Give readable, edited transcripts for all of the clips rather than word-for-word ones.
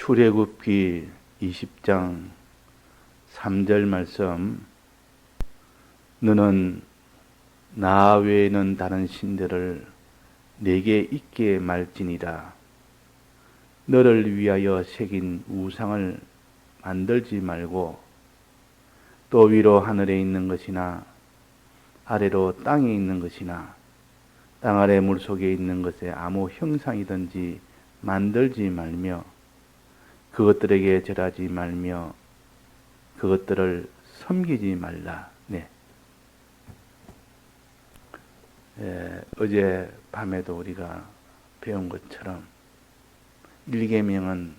출애굽기 20장 3절 말씀, 너는 나 외에는 다른 신들을 내게 있게 말지니라. 너를 위하여 새긴 우상을 만들지 말고 또 위로 하늘에 있는 것이나 아래로 땅에 있는 것이나 땅 아래 물속에 있는 것에 아무 형상이든지 만들지 말며 그것들에게 절하지 말며 그것들을 섬기지 말라. 네. 어제 밤에도 우리가 배운 것처럼 일계명은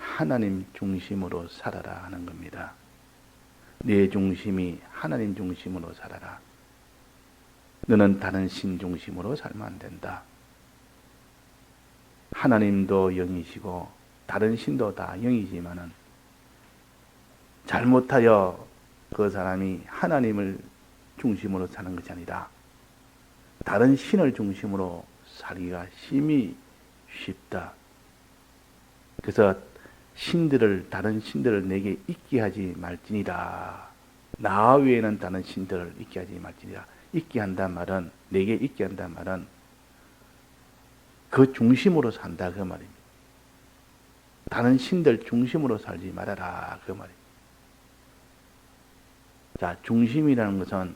하나님 중심으로 살아라 하는 겁니다. 내 중심이 하나님 중심으로 살아라. 너는 다른 신 중심으로 살면 안 된다. 하나님도 영이시고 다른 신도 다 영이지만은 잘못하여 그 사람이 하나님을 중심으로 사는 것이 아니라 다른 신을 중심으로 살기가 심히 쉽다. 그래서 다른 신들을 내게 있게 하지 말지니라. 나 외에는 다른 신들을 있게 하지 말지니라. 있게 한단 말은, 내게 있게 한단 말은 그 중심으로 산다 그 말입니다. 다른 신들 중심으로 살지 말아라 그 말입니다. 자, 중심이라는 것은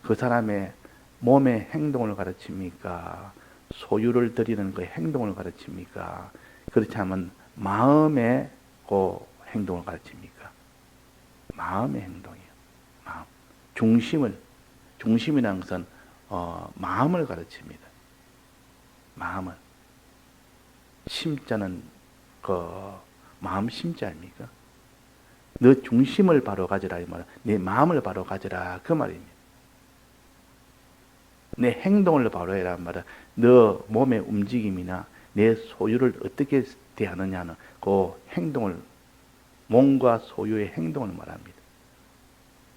그 사람의 몸의 행동을 가르칩니까? 소유를 드리는 그 행동을 가르칩니까? 그렇지 않으면 마음의 그 행동을 가르칩니까? 마음의 행동이에요. 마음. 중심이라는 것은 마음을 가르칩니다. 마음을. 심자는 그 마음 심자 아닙니까? 너 중심을 바로 가져라 이 말은 내 마음을 바로 가져라 그 말입니다. 내 행동을 바로 해라 말은 너 몸의 움직임이나 내 소유를 어떻게 대하느냐는 그 행동을, 몸과 소유의 행동을 말합니다.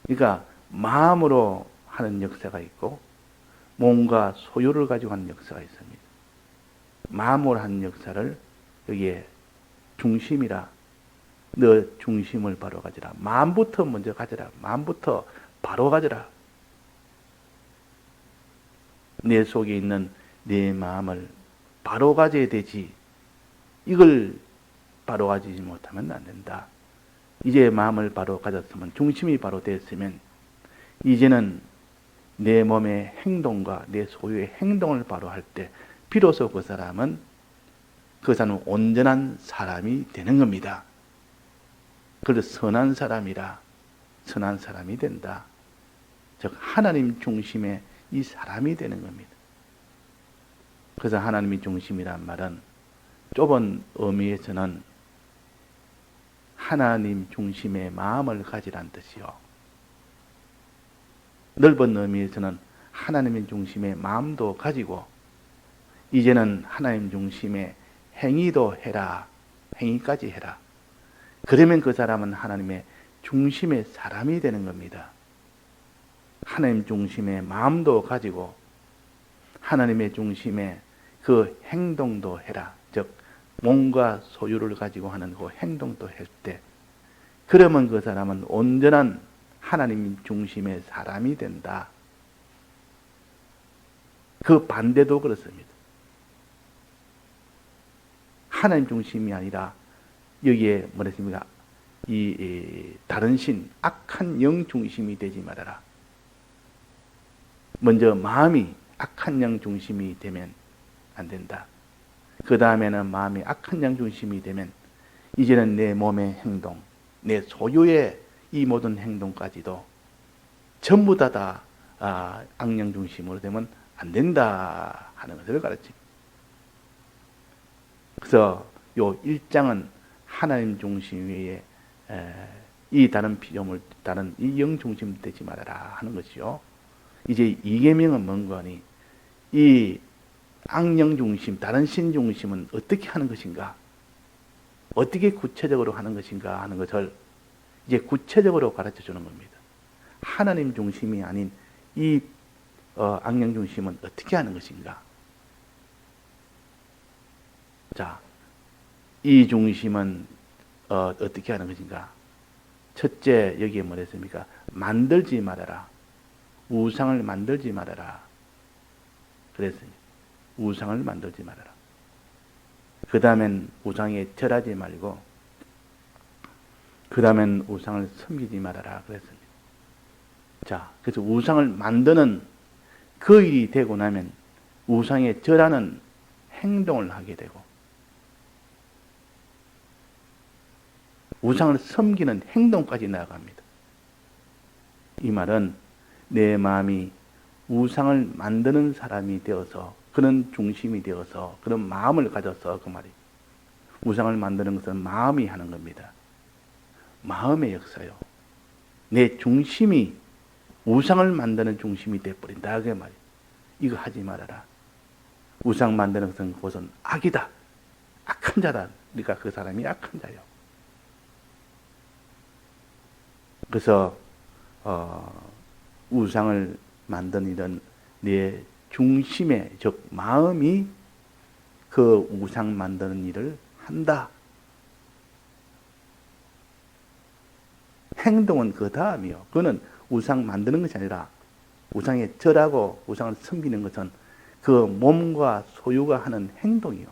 그러니까 마음으로 하는 역사가 있고 몸과 소유를 가지고 하는 역사가 있습니다. 마음으로 하는 역사를 여기에 중심이라. 너 중심을 바로 가져라. 마음부터 먼저 가져라. 마음부터 바로 가져라. 내 속에 있는 내 마음을 바로 가져야 되지. 이걸 바로 가지지 못하면 안 된다. 이제 마음을 바로 가졌으면, 중심이 바로 됐으면 이제는 내 몸의 행동과 내 소유의 행동을 바로 할 때 비로소 그 사람은 온전한 사람이 되는 겁니다. 그래서 선한 사람이라 선한 사람이 된다. 즉 하나님 중심의 이 사람이 되는 겁니다. 그래서 하나님이 중심이란 말은 좁은 의미에서는 하나님 중심의 마음을 가지란 뜻이요. 넓은 의미에서는 하나님 중심의 마음도 가지고 이제는 하나님 중심의 행위도 해라. 행위까지 해라. 그러면 그 사람은 하나님의 중심의 사람이 되는 겁니다. 하나님 중심의 마음도 가지고 하나님의 중심의 그 행동도 해라. 즉 몸과 소유를 가지고 하는 그 행동도 할 때 그러면 그 사람은 온전한 하나님 중심의 사람이 된다. 그 반대도 그렇습니다. 하나님 중심이 아니라 여기에 뭐랬습니까? 다른 신, 악한 영 중심이 되지 말아라. 먼저 마음이 악한 영 중심이 되면 안 된다. 그 다음에는 마음이 악한 영 중심이 되면 이제는 내 몸의 행동, 내 소유의 이 모든 행동까지도 전부 다 악령 중심으로 되면 안 된다 하는 것을 가르칩니다. 그래서 요 1장은 하나님 중심 외에 이 다른 피조물, 다른 이 영 중심 되지 말아라 하는 것이요. 이제 2계명은 뭔가 하니 이 악령 중심, 다른 신 중심은 어떻게 하는 것인가? 어떻게 구체적으로 하는 것인가 하는 것을 이제 구체적으로 가르쳐 주는 겁니다. 하나님 중심이 아닌 이 악령 중심은 어떻게 하는 것인가? 자, 이 중심은 어떻게 하는 것인가? 첫째, 여기에 뭐랬습니까? 만들지 말아라. 우상을 만들지 말아라. 그랬어요. 우상을 만들지 말아라. 그 다음엔 우상에 절하지 말고, 그 다음엔 우상을 섬기지 말아라. 그랬습니다. 자, 그래서 우상을 만드는 그 일이 되고 나면 우상에 절하는 행동을 하게 되고, 우상을 섬기는 행동까지 나아갑니다. 이 말은 내 마음이 우상을 만드는 사람이 되어서, 그런 중심이 되어서, 그런 마음을 가져서, 그 말이 우상을 만드는 것은 마음이 하는 겁니다. 마음의 역사요. 내 중심이 우상을 만드는 중심이 되어버린다. 그 말이에요. 이거 하지 말아라. 우상 만드는 것은 그것은 악이다. 악한 자다. 그러니까 그 사람이 악한 자요. 그래서 우상을 만드는 일은 내 중심의, 즉 마음이 그 우상 만드는 일을 한다. 행동은 그 다음이요. 그거는 우상 만드는 것이 아니라 우상에 절하고 우상을 섬기는 것은 그 몸과 소유가 하는 행동이요.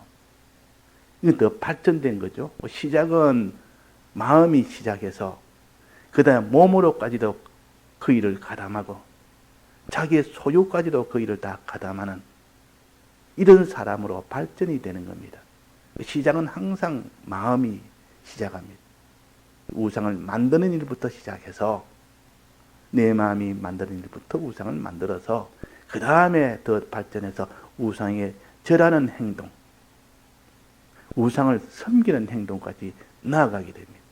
이건 더 발전된 거죠. 시작은 마음이 시작해서 그 다음에 몸으로까지도 그 일을 가담하고 자기의 소유까지도 그 일을 다 가담하는 이런 사람으로 발전이 되는 겁니다. 시작은 항상 마음이 시작합니다. 우상을 만드는 일부터 시작해서 내 마음이 만드는 일부터 우상을 만들어서 그 다음에 더 발전해서 우상에 절하는 행동, 우상을 섬기는 행동까지 나아가게 됩니다.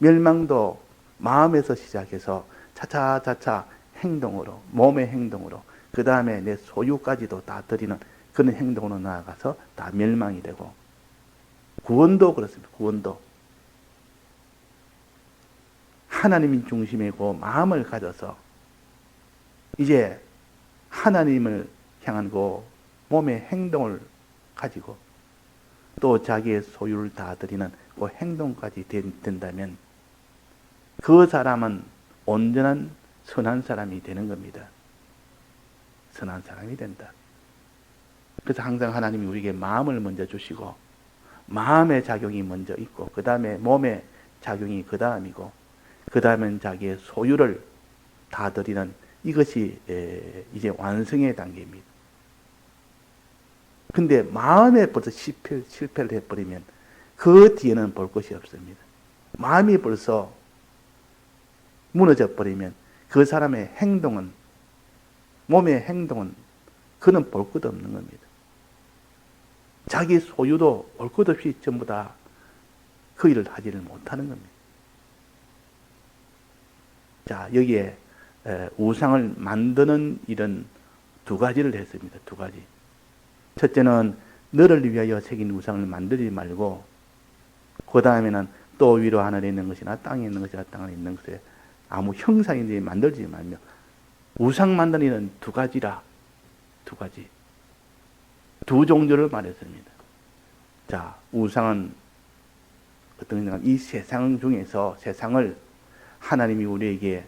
멸망도 마음에서 시작해서 차차차차 행동으로, 몸의 행동으로, 그 다음에 내 소유까지도 다 드리는 그런 행동으로 나아가서 다 멸망이 되고, 구원도 그렇습니다. 구원도 하나님이 중심이고 마음을 가져서 이제 하나님을 향한 그 몸의 행동을 가지고 또 자기의 소유를 다 드리는 그 행동까지 된다면 그 사람은 온전한 선한 사람이 되는 겁니다. 선한 사람이 된다. 그래서 항상 하나님이 우리에게 마음을 먼저 주시고 마음의 작용이 먼저 있고 그 다음에 몸의 작용이 그 다음이고 그 다음엔 자기의 소유를 다 드리는 이것이 이제 완성의 단계입니다. 근데 마음에 벌써 실패를 해버리면 그 뒤에는 볼 것이 없습니다. 마음이 벌써 무너져 버리면 그 사람의 행동은, 몸의 행동은 그는 볼 것 없는 겁니다. 자기 소유도 볼 것 없이 전부 다 그 일을 하지를 못하는 겁니다. 자, 여기에 우상을 만드는 일은 두 가지를 했습니다. 두 가지. 첫째는 너를 위하여 새긴 우상을 만들지 말고 그 다음에는 또 위로 하늘에 있는 것이나 땅에 있는 것이나 땅에 있는 것에 아무 형상인지 만들지 말며 우상 만드는 일은 두 가지라. 두 가지. 두 종류를 말했습니다. 자, 우상은 어떤 것인가? 이 세상 중에서 세상을 하나님이 우리에게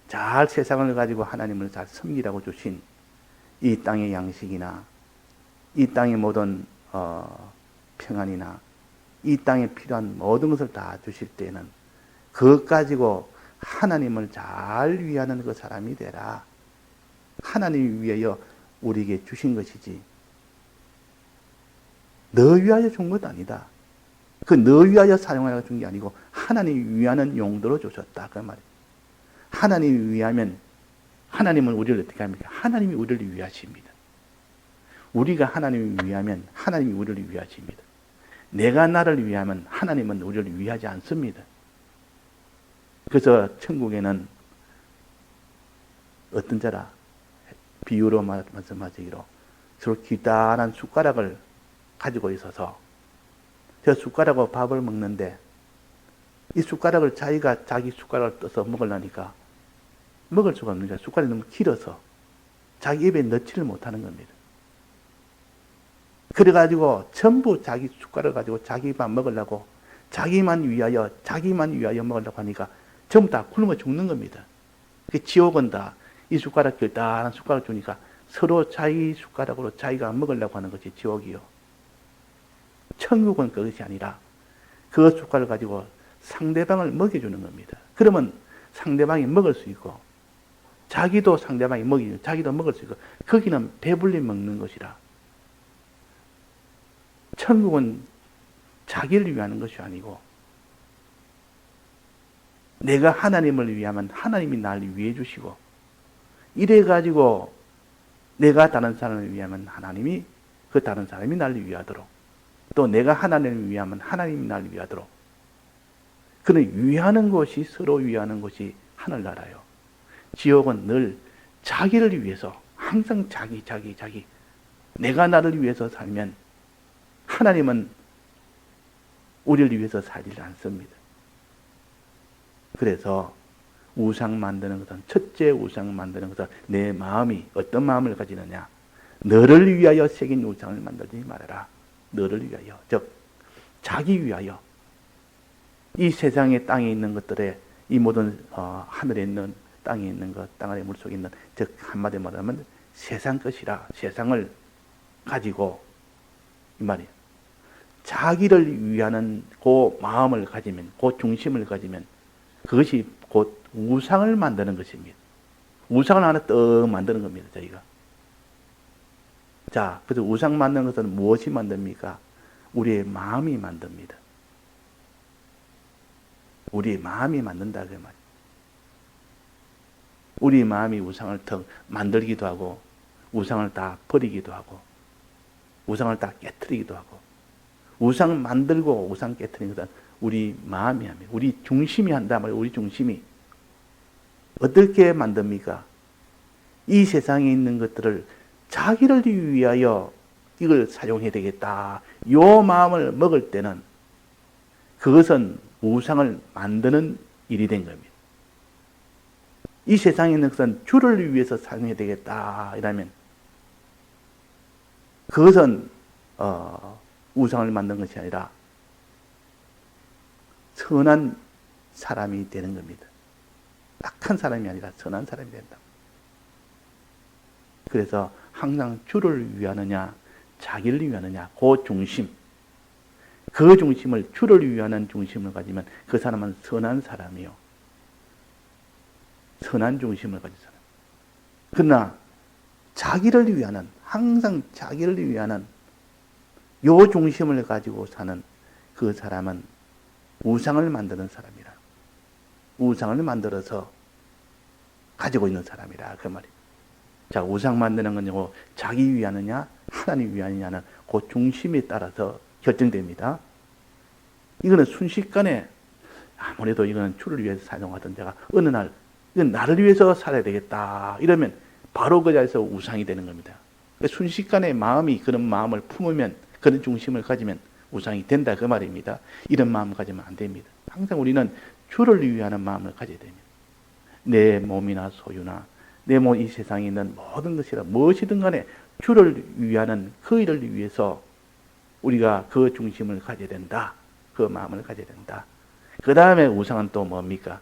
잘 세상을 가지고 하나님을 잘 섬기라고 주신 이 땅의 양식이나 이 땅의 모든 평안이나 이 땅에 필요한 모든 것을 다 주실 때는 그것 가지고 하나님을 잘 위하는 그 사람이 되라. 하나님을 위하여 우리에게 주신 것이지 너 위하여 준 것 아니다. 그 너 위하여 사용하라고 준 게 아니고 하나님 위하는 용도로 주셨다. 그 말이에요. 하나님을 위하면 하나님은 우리를 어떻게 합니까? 하나님이 우리를 위하십니다. 우리가 하나님을 위하면 하나님이 우리를 위하십니다. 내가 나를 위하면 하나님은 우리를 위하지 않습니다. 그래서 천국에는 어떤 자라 비유로 말씀하시기로 서로 기다란 숟가락을 가지고 있어서 저 숟가락으로 밥을 먹는데 이 숟가락을 자기가 자기 숟가락을 떠서 먹으려니까 먹을 수가 없는 거야. 숟가락이 너무 길어서 자기 입에 넣지를 못하는 겁니다. 그래가지고 전부 자기 숟가락 가지고 자기만 먹으려고, 자기만 위하여 먹으려고 하니까 전부 다 굶어 죽는 겁니다. 그 지옥은 다 이 숟가락 길다란 숟가락 주니까 서로 자기 숟가락으로 자기가 먹으려고 하는 것이 지옥이요. 천국은 그것이 아니라 그 숟가락을 가지고 상대방을 먹여주는 겁니다. 그러면 상대방이 먹을 수 있고, 자기도 상대방이 먹이고, 자기도 먹을 수 있고, 거기는 배불리 먹는 것이라. 천국은 자기를 위하는 것이 아니고, 내가 하나님을 위하면 하나님이 나를 위해 주시고, 이래가지고 내가 다른 사람을 위하면 하나님이 그 다른 사람이 나를 위하도록, 또 내가 하나님을 위하면 하나님이 나를 위하도록, 그는 위하는 것이, 서로 위하는 것이 하늘나라요. 지옥은 늘 자기를 위해서, 항상 자기. 내가 나를 위해서 살면 하나님은 우리를 위해서 살지 않습니다. 그래서 우상 만드는 것은, 첫째 우상 만드는 것은 내 마음이 어떤 마음을 가지느냐. 너를 위하여 새긴 우상을 만들지 말아라. 너를 위하여, 즉 자기 위하여. 이 세상의 땅에 있는 것들에, 이 모든 하늘에 있는, 땅에 있는 것, 땅 아래 물속에 있는, 즉 한마디로 말하면 세상 것이라. 세상을 가지고, 이 말이에요. 자기를 위하는 그 마음을 가지면, 그 중심을 가지면 그것이 곧 우상을 만드는 것입니다. 우상을 하나 떡 만드는 겁니다, 저희가. 자, 그래서 우상 만드는 것은 무엇이 만듭니까? 우리의 마음이 만듭니다. 우리의 마음이 만든다, 그 말이에요. 우리 마음이 우상을 더 만들기도 하고, 우상을 다 버리기도 하고, 우상을 다 깨트리기도 하고, 우상 만들고 우상 깨트리는 것은 우리 마음이 합니다. 우리 중심이 한단 말이에요. 우리 중심이. 어떻게 만듭니까? 이 세상에 있는 것들을 자기를 위하여 이걸 사용해야 되겠다. 요 마음을 먹을 때는 그것은 우상을 만드는 일이 된 겁니다. 이 세상에 있는 것은 주를 위해서 사용해야 되겠다. 이라면 그것은 우상을 만든 것이 아니라 선한 사람이 되는 겁니다. 악한 사람이 아니라 선한 사람이 된다. 그래서 항상 주를 위하느냐, 자기를 위하느냐, 그 중심, 그 중심을, 주를 위하는 중심을 가지면 그 사람은 선한 사람이요. 선한 중심을 가진 사람. 그러나 자기를 위하는, 항상 자기를 위하는 요 중심을 가지고 사는 그 사람은 우상을 만드는 사람이라. 우상을 만들어서 가지고 있는 사람이라, 그 말이에요. 자, 우상 만드는 건요, 자기 위하느냐, 하나님 위하느냐는 그 중심에 따라서 결정됩니다. 이거는 순식간에, 아무래도 이거는 주를 위해서 사용하던 자가 어느 날, 이건 나를 위해서 살아야 되겠다. 이러면 바로 그 자리에서 우상이 되는 겁니다. 순식간에 마음이 그런 마음을 품으면, 그런 중심을 가지면 우상이 된다, 그 말입니다. 이런 마음을 가지면 안 됩니다. 항상 우리는 주를 위하는 마음을 가져야 됩니다. 내 몸이나 소유나 내 몸, 이 세상에 있는 모든 것이라 무엇이든 간에 주를 위하는 그 일을 위해서 우리가 그 중심을 가져야 된다. 그 마음을 가져야 된다. 그 다음에 우상은 또 뭡니까?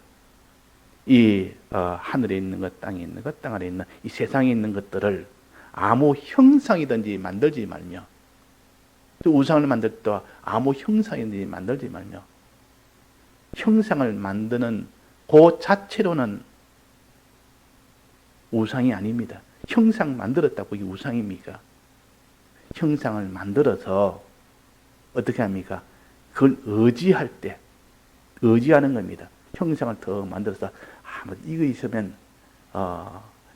이 하늘에 있는 것, 땅에 있는 것, 땅 아래 있는 이 세상에 있는 것들을 아무 형상이든지 만들지 말며, 또 우상을 만들 때 아무 형상이든지 만들지 말며, 형상을 만드는 그 자체로는 우상이 아닙니다. 형상 만들었다고 이게 우상입니까? 형상을 만들어서 어떻게 합니까? 그걸 의지할 때, 의지하는 겁니다. 형상을 더 만들어서 이거 있으면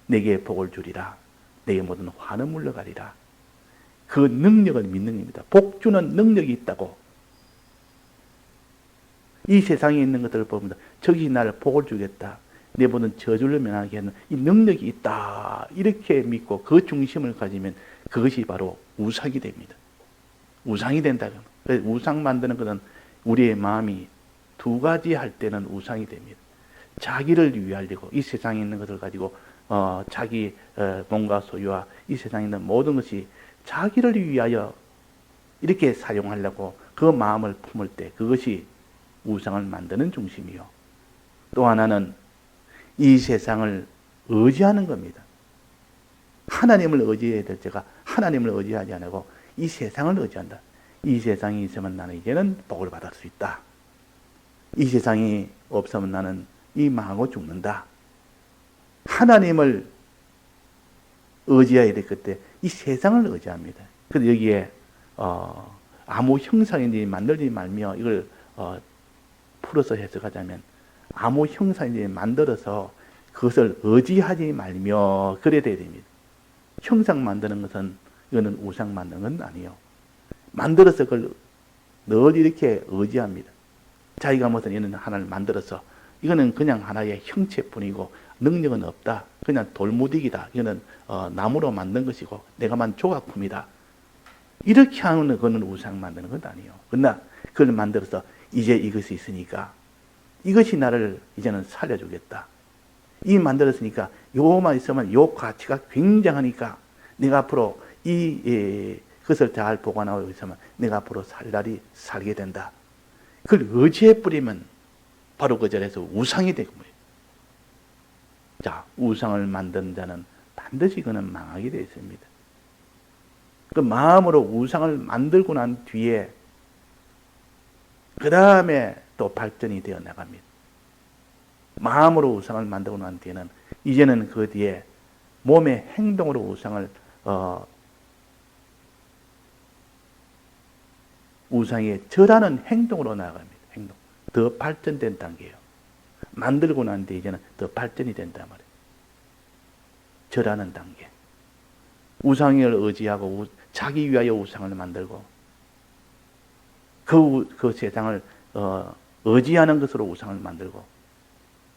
내게 복을 주리라, 내게 모든 화는 물러가리라. 그 능력을 믿는 겁니다. 복 주는 능력이 있다고. 이 세상에 있는 것들을 보면 저기 나를 복을 주겠다, 내 모든 저주를 면하게 하는 이 능력이 있다, 이렇게 믿고 그 중심을 가지면 그것이 바로 우상이 됩니다. 우상이 된다. 그래서 우상 만드는 것은 우리의 마음이 두 가지 할 때는 우상이 됩니다. 자기를 위하려고 이 세상에 있는 것을 가지고 자기 몸과 소유와 이 세상에 있는 모든 것이 자기를 위하여 이렇게 사용하려고 그 마음을 품을 때 그것이 우상을 만드는 중심이요. 또 하나는 이 세상을 의지하는 겁니다. 하나님을 의지해야 될 때가 하나님을 의지하지 않고 이 세상을 의지한다. 이 세상이 있으면 나는 이제는 복을 받을 수 있다. 이 세상이 없으면 나는 이 망하고 죽는다. 하나님을 의지해야 될 그때 이 세상을 의지합니다. 그래서 여기에 아무 형상인지 만들지 말며 이걸 풀어서 해석하자면 아무 형상인지 만들어서 그것을 의지하지 말며 그래야 됩니다. 형상 만드는 것은 이거는 우상 만드는 건 아니에요. 만들어서 그걸 늘 이렇게 의지합니다. 자기가 무슨 이런 하나를 만들어서 이거는 그냥 하나의 형체뿐이고 능력은 없다. 그냥 돌무디기다. 이거는 나무로 만든 것이고 내가만 조각품이다. 이렇게 하는 그거는 우상 만드는 건 아니에요. 그러나 그걸 만들어서 이제 이것이 있으니까 이것이 나를 이제는 살려주겠다. 이 만들었으니까 요만 있으면 요 가치가 굉장하니까 내가 앞으로 그것을 잘 보관하고 있으면 내가 앞으로 살 날이 살게 된다. 그걸 의지해 뿌리면 바로 그 자리에서 우상이 되고 뭐예요. 자, 우상을 만든 자는 반드시 그는 망하게 되어 있습니다. 그 마음으로 우상을 만들고 난 뒤에 그 다음에 또 발전이 되어 나갑니다. 마음으로 우상을 만들고 난 뒤에는 이제는 그 뒤에 몸의 행동으로 우상을 우상에 절하는 행동으로 나아갑니다. 행동. 더 발전된 단계예요. 만들고 난 뒤에 이제는 더 발전이 된단 말이에요. 절하는 단계. 우상을 의지하고 자기 위하여 우상을 만들고 그 세상을 의지하는 것으로 우상을 만들고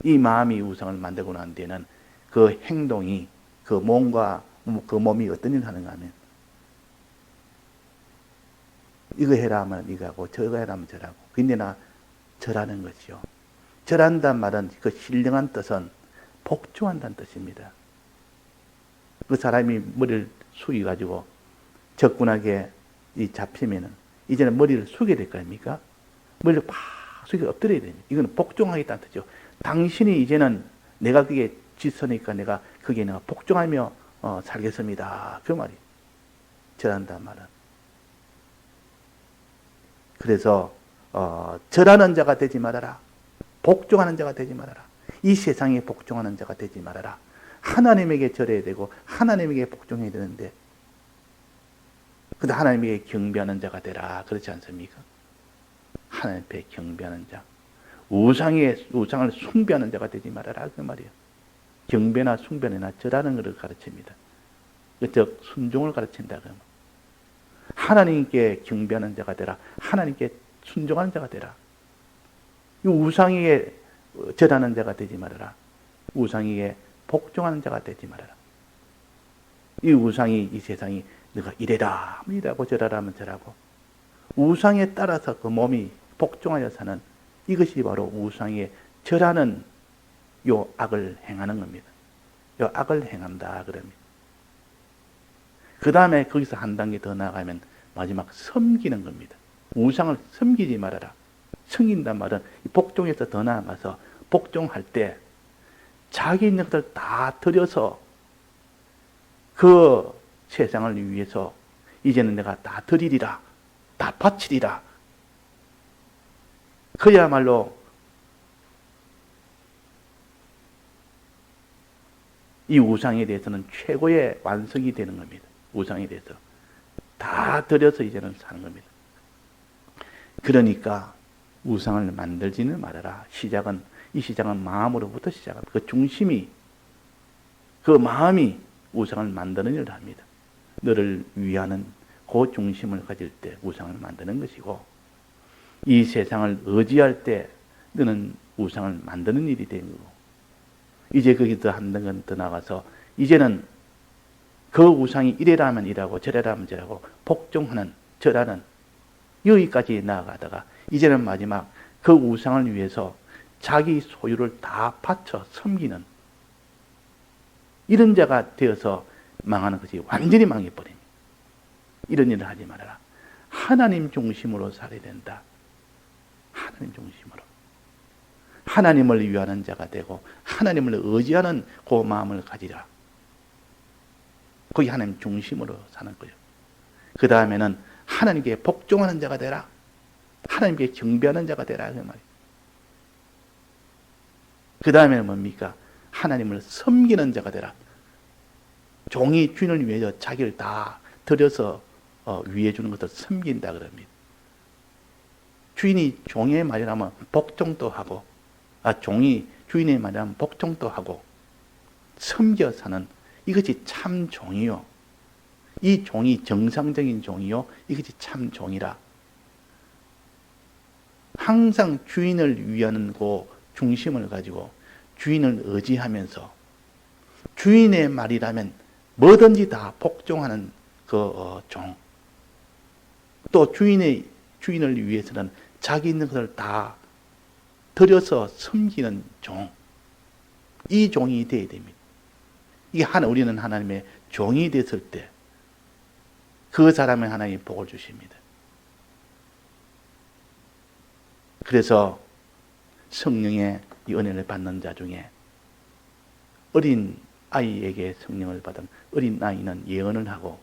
이 마음이 우상을 만들고 난 뒤에는 그 행동이 그 몸이 어떤 일을 하는가 하면 이거 해라 하면 이거 하고 저거 해라 하면 저라고. 근데 나 절하는 것이요. 절한다는 말은 그 신령한 뜻은 복종한다는 뜻입니다. 그 사람이 머리를 숙여가지고 적군하게 잡히면은 이제는 머리를 숙여야 될 거 아닙니까? 머리를 팍 숙여 엎드려야 됩니다. 이거는 복종하겠다는 뜻이죠. 당신이 이제는 내가 그게 지서니까 내가 그게 내가 복종하며 살겠습니다. 그 말이 절한다는 말은. 그래서 절하는 자가 되지 말아라. 복종하는 자가 되지 말아라. 이 세상에 복종하는 자가 되지 말아라. 하나님에게 절해야 되고 하나님에게 복종해야 되는데 근데 하나님에게 경배하는 자가 되라. 그렇지 않습니까? 하나님 앞에 경배하는 자. 우상을 숭배하는 자가 되지 말아라. 그 말이에요. 경배나 숭배나 절하는 것을 가르칩니다. 즉 순종을 가르친다. 그러면. 하나님께 경배하는 자가 되라. 하나님께 순종하는 자가 되라. 이 우상에게 절하는 자가 되지 말아라. 우상에게 복종하는 자가 되지 말아라. 이 우상이 이 세상이 너가 이래라 이라고 절하라 하면 절하고 우상에 따라서 그 몸이 복종하여 사는 이것이 바로 우상에 절하는 요 악을 행하는 겁니다. 요 악을 행한다 그럽니다. 그 다음에 거기서 한 단계 더 나아가면 마지막 섬기는 겁니다. 우상을 섬기지 말아라. 섬긴단 말은 복종에서 더 나아가서 복종할 때 자기 있는 것을 다 들여서 그 세상을 위해서 이제는 내가 다 드리리라. 다 바치리라. 그야말로 이 우상에 대해서는 최고의 완성이 되는 겁니다. 우상에 대해서. 다 들여서 이제는 사는 겁니다. 그러니까 우상을 만들지는 말아라. 이 시작은 마음으로부터 시작합니다. 그 중심이, 그 마음이 우상을 만드는 일을 합니다. 너를 위하는 그 중심을 가질 때 우상을 만드는 것이고, 이 세상을 의지할 때 너는 우상을 만드는 일이 되는 거고, 이제 거기서 한 단계 더 나가서 이제는 그 우상이 이래라 하면 이라고 저래라 하면 저라고 복종하는, 절하는 여기까지 나아가다가 이제는 마지막 그 우상을 위해서 자기 소유를 다 바쳐 섬기는 이런 자가 되어서 망하는 것이 완전히 망해버립니다. 이런 일을 하지 말아라. 하나님 중심으로 살아야 된다. 하나님 중심으로. 하나님을 위하는 자가 되고 하나님을 의지하는 그 마음을 가지라. 거기 하나님 중심으로 사는 거예요. 그 다음에는 하나님께 복종하는 자가 되라. 하나님께 경배하는 자가 되라. 그 말이에요. 그 다음에는 뭡니까? 하나님을 섬기는 자가 되라. 종이 주인을 위해서 자기를 다 들여서 위해 주는 것을 섬긴다 그럽니다. 주인이 종의 말이라면 복종도 하고, 종이 주인의 말이라면 복종도 하고, 섬겨 사는 이것이 참 종이요. 이 종이 정상적인 종이요. 이것이 참 종이라. 항상 주인을 위하는 그 중심을 가지고 주인을 의지하면서 주인의 말이라면 뭐든지 다 복종하는 그 종. 또 주인을 위해서는 자기 있는 것을 다 들여서 섬기는 종. 이 종이 되어야 됩니다. 이게 우리는 하나님의 종이 됐을 때 그 사람의 하나님이 복을 주십니다. 그래서 성령의 이 은혜를 받는 자 중에 어린 아이에게 성령을 받은 어린 아이는 예언을 하고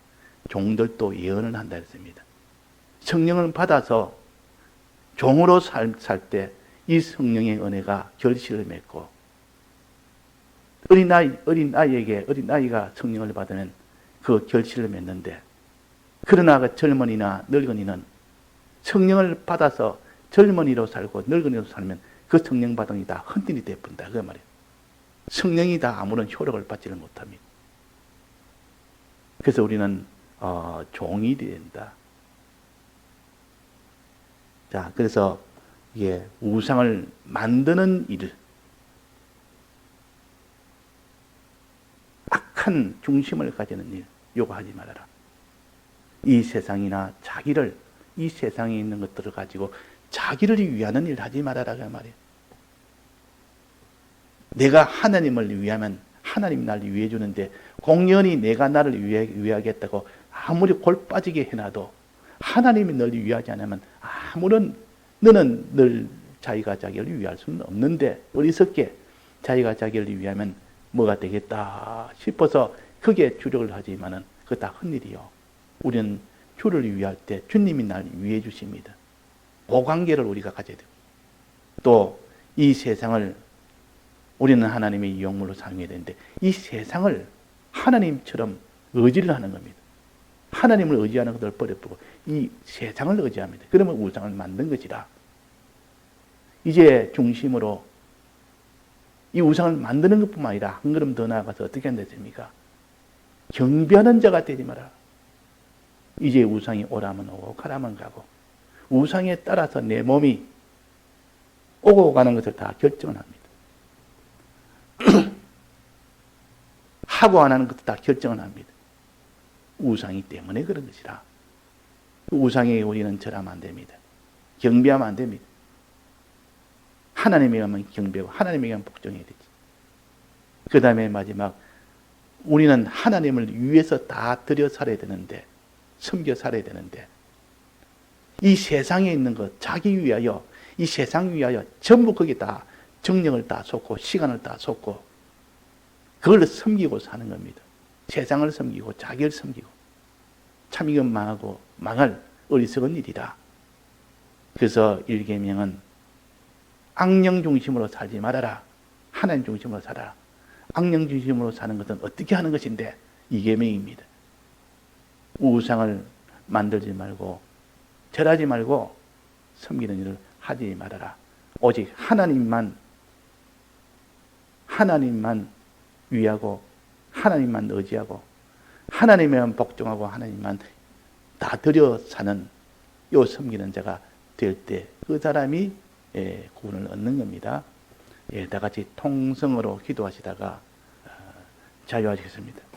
종들도 예언을 한다 했습니다. 성령을 받아서 종으로 살 때 이 성령의 은혜가 결실을 맺고 어린 아이가 성령을 받으면 그 결실을 맺는데, 그러나 그 젊은이나 늙은이는 성령을 받아서 젊은이로 살고 늙은이로 살면 그 성령 받은 게 다 헛일이 되어본다. 그 말이에요. 성령이 다 아무런 효력을 받지를 못합니다. 그래서 우리는 종이 된다. 자, 그래서 이게 우상을 만드는 일, 악한 중심을 가지는 일, 요거 하지 말아라. 이 세상이나 자기를, 이 세상에 있는 것들을 가지고 자기를 위하는 일 하지 말아라. 그 말이에요. 내가 하나님을 위하면 하나님이 나를 위해 주는데, 공연히 내가 나를 위하겠다고 아무리 골 빠지게 해놔도 하나님이 너를 위하지 않으면 아무런, 너는 늘 자기가 자기를 위할 수는 없는데 어리석게 자기가 자기를 위하면 뭐가 되겠다 싶어서 크게 주력을 하지만은 그거 다 헛일이요. 우리는 주를 위할 때 주님이 나를 위해 주십니다. 그 관계를 우리가 가져야 돼요. 또 이 세상을 우리는 하나님의 이용물로 사용해야 되는데 이 세상을 하나님처럼 의지를 하는 겁니다. 하나님을 의지하는 것을 버려두고 이 세상을 의지합니다. 그러면 우상을 만든 것이라. 이제 중심으로 이 우상을 만드는 것뿐만 아니라 한 걸음 더 나아가서 어떻게 한다습니까? 경배하는 자가 되지 마라. 이제 우상이 오라면 오고 가라면 가고 우상에 따라서 내 몸이 오고 가는 것을 다 결정을 합니다. 하고 안 하는 것도 다 결정을 합니다. 우상이 때문에 그런 것이라. 우상에 우리는 절하면 안 됩니다. 경배하면 안 됩니다. 하나님에게만 경배하고 하나님에게만 복종해야 되지. 그 다음에 마지막, 우리는 하나님을 위해서 다 들여 살아야 되는데, 섬겨 살아야 되는데, 이 세상에 있는 것, 자기 위하여, 이 세상 위하여 전부 거기 다 정력을 다 쏟고 시간을 다 쏟고 그걸 섬기고 사는 겁니다. 세상을 섬기고 자기를 섬기고 참 이건 망하고 망할 어리석은 일이다. 그래서 일계명은 악령 중심으로 살지 말아라. 하나님 중심으로 살아라. 악령 중심으로 사는 것은 어떻게 하는 것인데 이계명입니다. 우상을 만들지 말고 절하지 말고 섬기는 일을 하지 말아라. 오직 하나님만 위하고 하나님만 의지하고 하나님에만 복종하고 하나님만 다 들여 사는 요 섬기는 자가 될 때 그 사람이 구원을 얻는 겁니다. 다 같이 통성으로 기도하시다가 자유하시겠습니다.